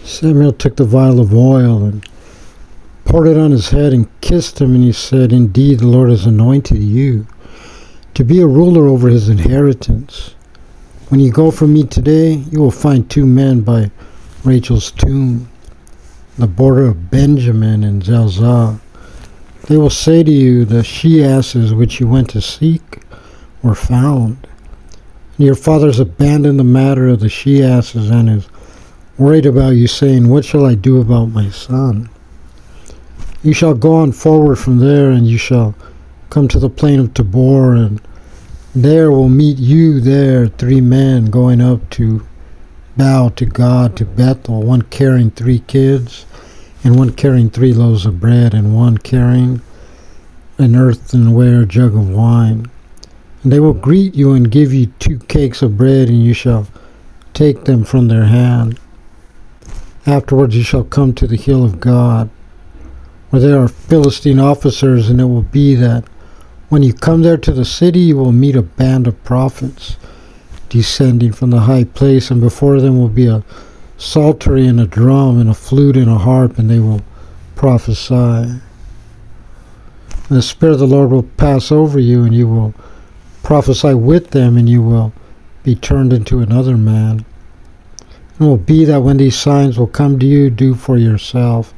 Samuel took the vial of oil and poured it on his head and kissed him, and he said, "Indeed, the Lord has anointed you to be a ruler over his inheritance. When you go from me today, you will find 2 men by Rachel's tomb, the border of Benjamin and Zelzah. They will say to you, the she-asses which you went to seek were found. And your father has abandoned the matter of the she-asses and is worried about you, saying, what shall I do about my son? You shall go on forward from there, and you shall come to the plain of Tabor, and there will meet you there 3 men going up to bow to God to Bethel, one carrying 3 kids, and one carrying 3 loaves of bread, and one carrying an earthenware jug of wine. And they will greet you and give you 2 cakes of bread, and you shall take them from their hand. Afterwards you shall come to the hill of God, where there are Philistine officers, and it will be that when you come there to the city, you will meet a band of prophets descending from the high place, and before them will be a psaltery and a drum and a flute and a harp, and they will prophesy. And the Spirit of the Lord will pass over you, and you will prophesy with them, and you will be turned into another man. It will be that when these signs will come to you, do for yourself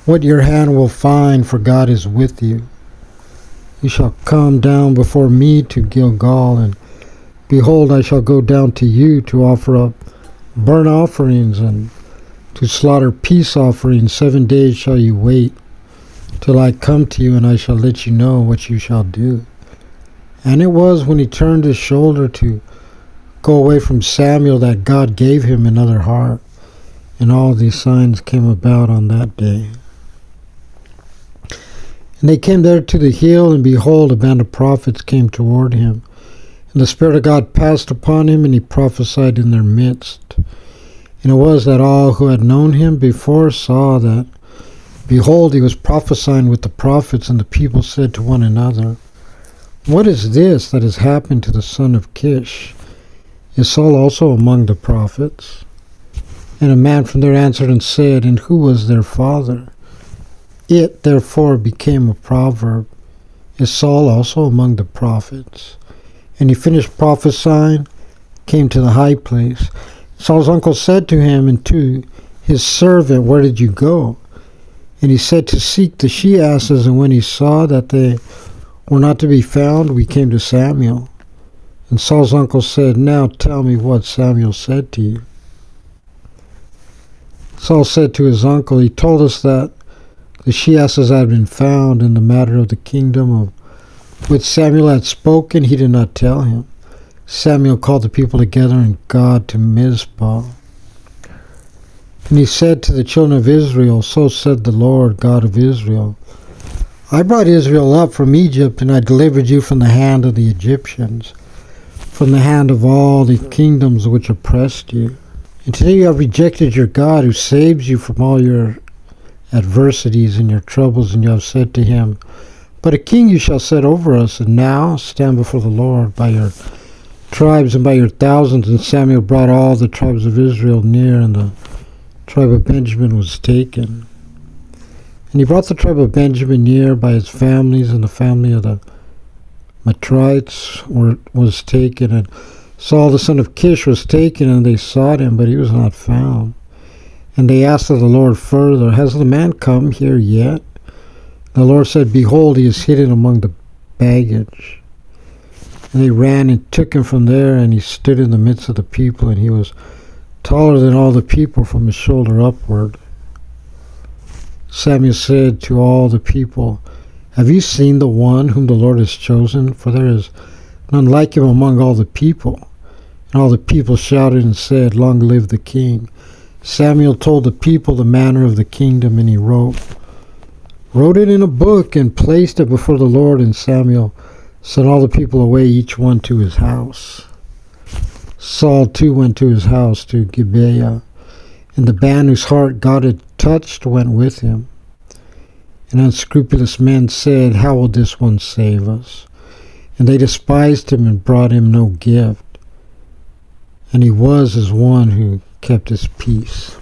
what your hand will find, for God is with you. You shall come down before me to Gilgal, and behold, I shall go down to you to offer up burnt offerings and to slaughter peace offerings. 7 days shall you wait till I come to you, and I shall let you know what you shall do. And it was when he turned his shoulder to go away from Samuel that God gave him another heart, and all these signs came about on that day. And they came there to the hill, and behold, a band of prophets came toward him. And the Spirit of God passed upon him, and he prophesied in their midst. And it was that all who had known him before saw that, behold, he was prophesying with the prophets, and the people said to one another, what is this that has happened to the son of Kish? Is Saul also among the prophets? And a man from there answered and said, and who was their father? It therefore became a proverb, is Saul also among the prophets? And he finished prophesying, came to the high place. Saul's uncle said to him and to his servant, where did you go? And he said, to seek the she-asses, and when he saw that they were not to be found, we came to Samuel. And Saul's uncle said, now tell me what Samuel said to you. Saul said to his uncle, he told us that the she-asses had been found, in the matter of the kingdom of which Samuel had spoken, he did not tell him. Samuel called the people together in God to Mizpah. And he said to the children of Israel, so said the Lord God of Israel, I brought Israel up from Egypt, and I delivered you from the hand of the Egyptians, from the hand of all the kingdoms which oppressed you. And today you have rejected your God, who saves you from all your adversities and your troubles, and you have said to him, but a king you shall set over us. And now stand before the Lord by your tribes and by your thousands. And Samuel brought all the tribes of Israel near, and the tribe of Benjamin was taken. And he brought the tribe of Benjamin near by its families, and the family of the Matrites was taken. And Saul the son of Kish was taken, and they sought him, but he was not found. And they asked of the Lord further, has the man come here yet? The Lord said, behold, he is hidden among the baggage. And they ran and took him from there, and he stood in the midst of the people, and he was taller than all the people from his shoulder upward. Samuel said to all the people, have you seen the one whom the Lord has chosen? For there is none like him among all the people. And all the people shouted and said, long live the king. Samuel told the people the manner of the kingdom, and he wrote it in a book and placed it before the Lord. And Samuel sent all the people away, each one to his house. Saul too went to his house, to Gibeah, and the band whose heart God had touched went with him. And unscrupulous men said, how will this one save us? And they despised him and brought him no gift. And he was as one who kept his peace.